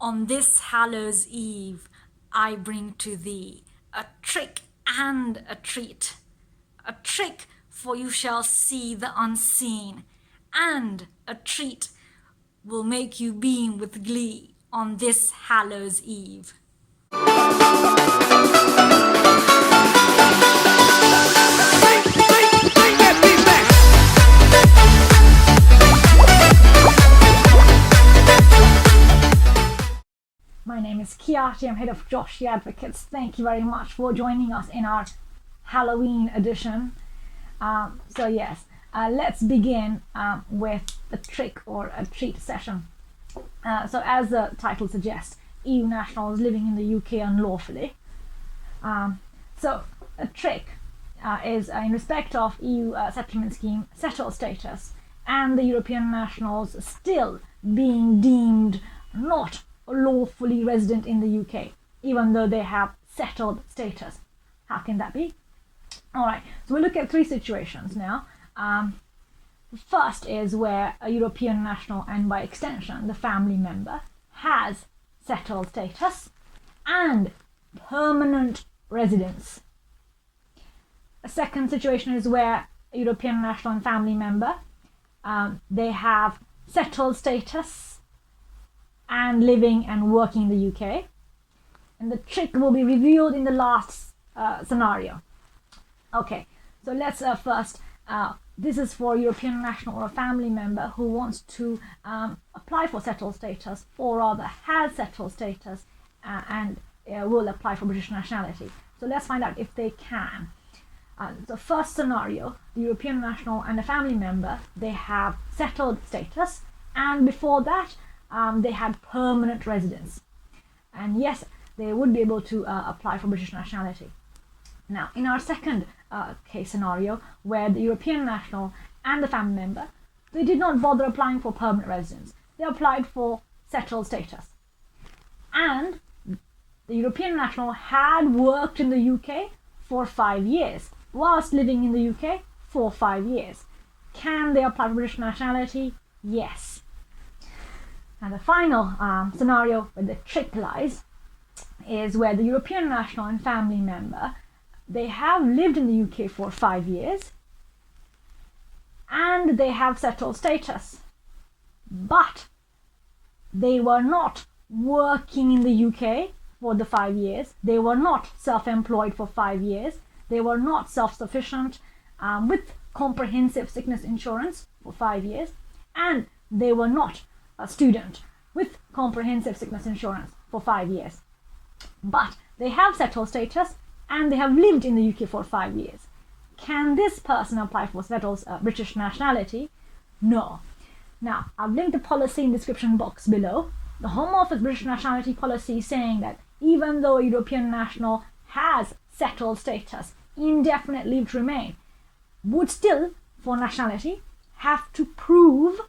On this Hallows Eve, I bring to thee a trick and a treat. A trick, for you shall see the unseen, and a treat will make you beam with glee on this Hallows Eve. My name is Kiati, I'm head of Joshi Advocates. Thank you very much for joining us in our Halloween edition. Let's begin with a trick or a treat session. So as the title suggests, EU nationals living in the UK unlawfully. So a trick is in respect of EU settlement scheme settled status and the European nationals still being deemed not lawfully resident in the UK, even though they have settled status. How can that be? Alright, so we'll look at three situations now. The first is where a European national, and by extension the family member, has settled status and permanent residence. A second situation is where a European national and family member, they have settled status and living and working in the UK. And the trick will be revealed in the last scenario. Okay, so let's first, this is for a European national or a family member who wants to apply for settled status, or rather has settled status and will apply for British nationality. So let's find out if they can. The first scenario, the European national and a family member, they have settled status, and before that they had permanent residence. And yes, they would be able to apply for British nationality. Now, in our second case scenario, where the European national and the family member, they did not bother applying for permanent residence. They applied for settled status. And the European national had worked in the UK for 5 years, whilst living in the UK for 5 years. Can they apply for British nationality? Yes. And the final scenario where the trick lies is where the European national and family member, they have lived in the UK for 5 years and they have settled status, but they were not working in the UK for the 5 years, they were not self-employed for 5 years, they were not self-sufficient with comprehensive sickness insurance for 5 years, and they were not a student with comprehensive sickness insurance for 5 years. But they have settled status and they have lived in the UK for 5 years. Can this person apply for settled British nationality? No. Now, I've linked the policy in the description box below. The Home Office British nationality policy is saying that even though a European national has settled status, indefinite leave to remain, would still, for nationality, have to prove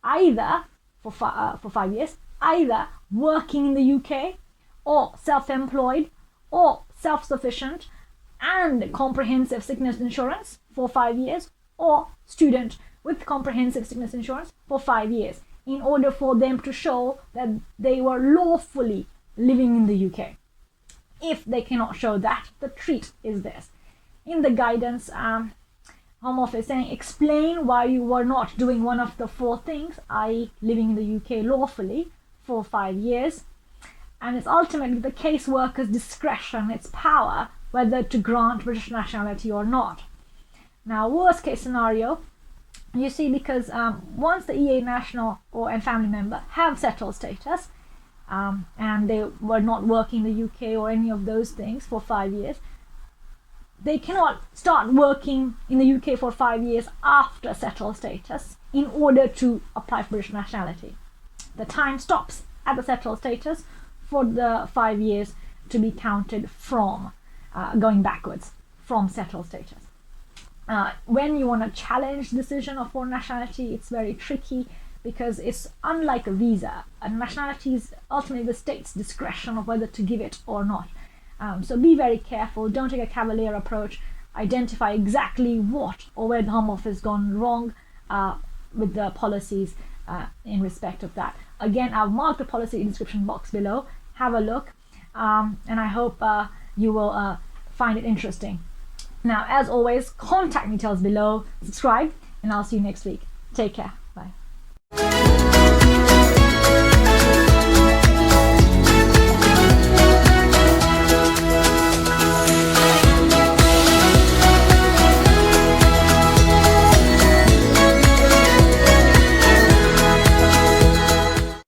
either for 5 years, either working in the UK or self-employed or self-sufficient and comprehensive sickness insurance for 5 years, or student with comprehensive sickness insurance for 5 years, in order for them to show that they were lawfully living in the UK. If they cannot show that, the treat is this. In the guidance, Home Office saying, explain why you were not doing one of the four things, i.e. living in the UK lawfully for 5 years. And it's ultimately the caseworker's discretion, its power, whether to grant British nationality or not. Now, worst case scenario, you see, because once the EA national and family member have settled status, and they were not working in the UK or any of those things for 5 years, they cannot start working in the UK for 5 years after settled status in order to apply for British nationality. The time stops at the settled status for the 5 years to be counted from going backwards from settled status. When you want to challenge the decision of foreign nationality, it's very tricky because it's unlike a visa. A nationality is ultimately the state's discretion of whether to give it or not. So be very careful, don't take a cavalier approach, identify exactly what or where the Home Office has gone wrong with the policies in respect of that. Again, I've marked the policy in the description box below. Have a look, and I hope you will find it interesting. Now, as always, contact details below, subscribe, and I'll see you next week. Take care.